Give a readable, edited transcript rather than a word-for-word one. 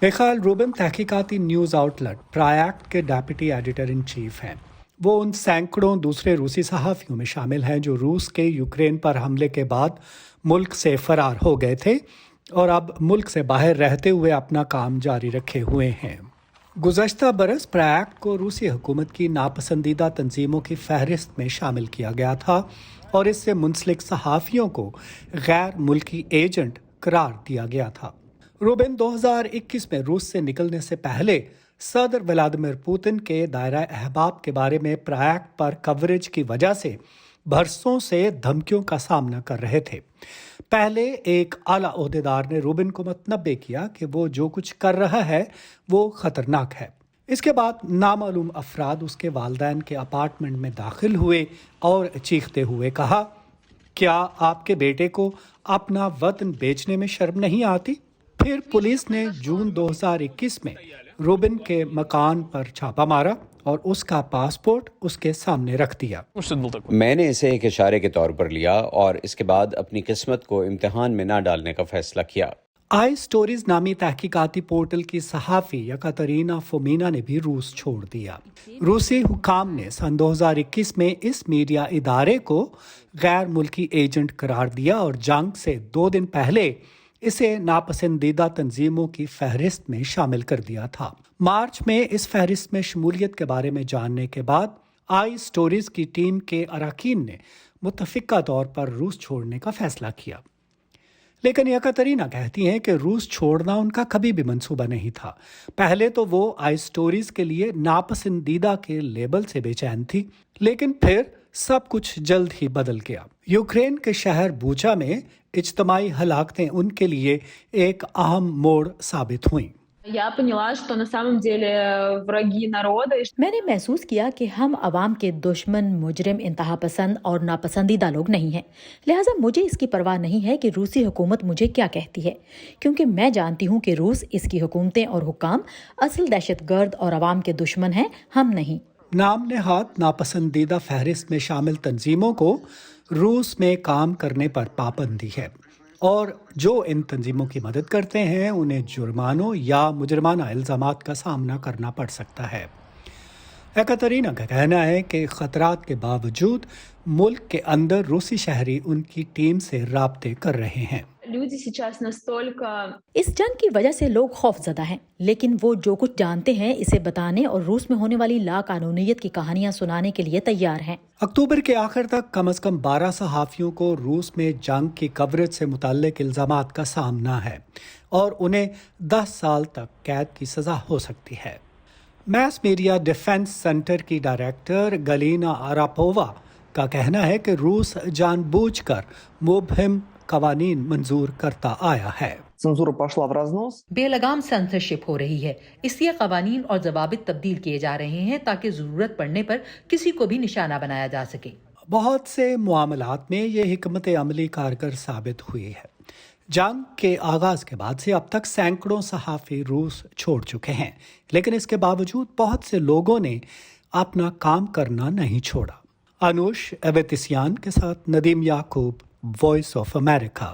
Mikhail Rubin तहकीकाती news outlet प्रायैक्ट के deputy editor in chief हैं। वो उन सैकड़ों दूसरे रूसी सहाफ़ियों में शामिल हैं जो रूस के यूक्रेन पर हमले के बाद मुल्क से फरार हो गए थे और अब मुल्क से बाहर रहते हुए अपना काम जारी रखे हुए हैं। गुज़श्ता बरस प्रायैक्ट को रूसी हुकूमत की नापसंदीदा तंजीमों की फहरिस्त में शामिल किया गया था और इससे मुंसलिक सहाफ़ियों को गैर मुल्की एजेंट करार दिया गया था। रूबिन 2021 में रूस से निकलने से पहले सदर व्लादिमीर पुतिन के दायरा अहबाब के बारे में प्रायैक्ट पर कवरेज की वजह से बरसों से धमकियों का सामना कर रहे थे। पहले एक आला ओहदेदार ने रूबिन को मतनबे किया कि वो जो कुछ कर रहा है वो खतरनाक है। इसके बाद नामालूम अफराद उसके वालिदैन के अपार्टमेंट में दाखिल हुए और चीखते हुए कहा, क्या आपके बेटे को अपना वतन बेचने में शर्म नहीं आती? फिर पुलिस ने जून 2021 में रूबिन के मकान पर छापा मारा और उसका पासपोर्ट उसके सामने रख दिया। मैंने इसे एक इशारे के तौर पर लिया और इसके बाद अपनी किस्मत को इम्तिहान में ना डालने का फैसला किया। आई स्टोरीज नामी तहकीकाती पोर्टल की सहाफ़ी यकातरीना फोमीना ने भी रूस छोड़ दिया। रूसी हुकाम ने सन 2021 में इस मीडिया इदारे को गैर मुल्की एजेंट करार दिया और जंग से 2 दिन पहले इसे नापसंदीदा तंजीमों की फहरिस्त में शामिल कर दिया था। मार्च में इस फहरिस्त में शमूलियत के बारे में जानने के बाद आई स्टोरीज की टीम के अरकान ने मुतफिका तौर पर रूस छोड़ने का फैसला किया। लेकिन यकातरीना कहती हैं कि रूस छोड़ना उनका कभी भी मंसूबा नहीं था। पहले तो वो आई स्टोरीज के लिए नापसंदीदा के लेबल से बेचैन थी, लेकिन फिर सब कुछ जल्द ही बदल गया। यूक्रेन के शहर बूचा में इज्तमाई हलाकतें उनके लिए एक अहम मोड़ साबित हुई। मैंने महसूस किया कि हम अवाम के दुश्मन, मुजरिम, इंतहा पसंद और नापसंदीदा लोग नहीं हैं। लिहाजा मुझे इसकी परवाह नहीं है कि रूसी हुकूमत मुझे क्या कहती है, क्योंकि मैं जानती हूँ कि रूस, इसकी हुकूमतें और हुक्काम असल दहशतगर्द और अवाम के दुश्मन हैं, हम नहीं। नाम नेहात नापसंदीदा फहरिस्त में शामिल तंजीमों को रूस में काम करने पर पाबंदी है और जो इन तंजीमों की मदद करते हैं उन्हें जुर्मानों या मुजरमाना इल्ज़ामात का सामना करना पड़ सकता है। यकातरीना का कहना है कि खतरात के बावजूद मुल्क के अंदर रूसी शहरी उनकी टीम से राब्ते कर रहे हैं। इस जंग की वजह से लोग खौफजदा हैं, लेकिन वो जो कुछ जानते हैं इसे बताने और रूस में होने वाली लाकानूनियत की कहानियां सुनाने के लिए तैयार हैं। अक्टूबर के आखिर तक कम से कम 12 सहाफ़ियों को रूस में जंग की कवरेज से मुताल्लिक इल्ज़ामात का सामना है और उन्हें 10 साल तक कैद की सज़ा हो सकती है। मैस मीडिया डिफेंस सेंटर की डायरेक्टर गलीना आरापोवा का कहना है कि रूस जानबूझकर मुबहिम कवानीन मंजूर करता आया है। बेलगाम सेंसरशिप हो रही है, इसलिए कवानीन और जवाबित तब्दील किए जा रहे हैं ताकि जरूरत पड़ने पर किसी को भी निशाना बनाया जा सके। बहुत से मामलात में ये हिकमत अमली कारगर साबित हुई है। जंग के आगाज के बाद से अब तक सैकड़ों सहाफ़ी रूस छोड़ चुके हैं, लेकिन इसके बावजूद बहुत से लोगों ने अपना काम करना नहीं छोड़ा। अनुश एवेतिसियान के साथ नदीम याकूब, वॉइस ऑफ अमेरिका।